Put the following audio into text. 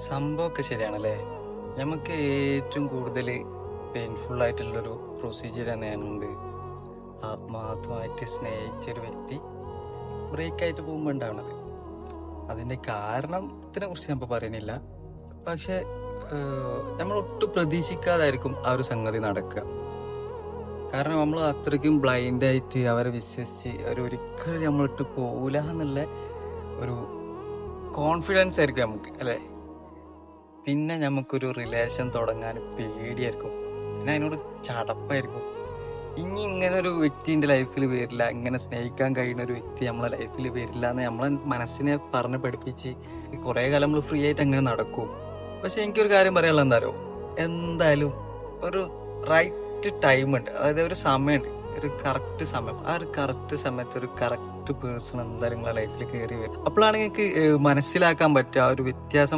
സംഭവമൊക്കെ ശരിയാണല്ലേ. നമുക്ക് ഏറ്റവും കൂടുതൽ പെയിൻഫുൾ ആയിട്ടുള്ളൊരു പ്രൊസീജിയർ തന്നെയാണ് എന്ത്, ആത്മാർത്ഥമായിട്ട് സ്നേഹിച്ചൊരു വ്യക്തി ബ്രേക്ക് ആയിട്ട് പോകുമ്പോൾ ഉണ്ടാവണത്. അതിന്റെ കാരണത്തിനെ കുറിച്ച് ഞാൻ ഇപ്പൊ പറയണില്ല. പക്ഷെ നമ്മൾ ഒട്ടും പ്രതീക്ഷിക്കാതായിരിക്കും ആ ഒരു സംഗതി നടക്കുക. കാരണം നമ്മൾ അത്രയ്ക്കും ബ്ലൈൻഡ് ആയിട്ട് അവരെ വിശ്വസിച്ച് അവരൊരിക്കലും നമ്മളിട്ട് പോകൂല എന്നുള്ള ഒരു കോൺഫിഡൻസ് ആയിരിക്കും നമുക്ക്, അല്ലെ? പിന്നെ നമുക്കൊരു റിലേഷൻ തുടങ്ങാൻ പേടിയായിരിക്കും, പിന്നെ അതിനോട് ചടപ്പായിരിക്കും. ഇനി ഇങ്ങനെ ഒരു വ്യക്തി എൻ്റെ ലൈഫിൽ വരില്ല, ഇങ്ങനെ സ്നേഹിക്കാൻ കഴിയുന്ന ഒരു വ്യക്തി നമ്മളെ ലൈഫിൽ വരില്ല എന്ന് നമ്മളെ മനസ്സിനെ പറഞ്ഞ് പഠിപ്പിച്ച് കുറെ കാലം നമ്മൾ ഫ്രീ ആയിട്ട് അങ്ങനെ നടക്കും. പക്ഷെ എനിക്കൊരു കാര്യം പറയാനുള്ളത് എന്താ, എന്തായാലും ഒരു റൈറ്റ് ടൈം ഉണ്ട്, അതായത് ഒരു സമയമുണ്ട്, ഒരു കറക്റ്റ് സമയം. ആ ഒരു കറക്റ്റ് സമയത്ത് ഒരു കറക്റ്റ് പേഴ്സൺ എന്തായാലും നിങ്ങളെ ലൈഫിൽ കയറി വരും. അപ്പോഴാണ് നിങ്ങൾക്ക് മനസ്സിലാക്കാൻ പറ്റുക ആ ഒരു വ്യത്യാസം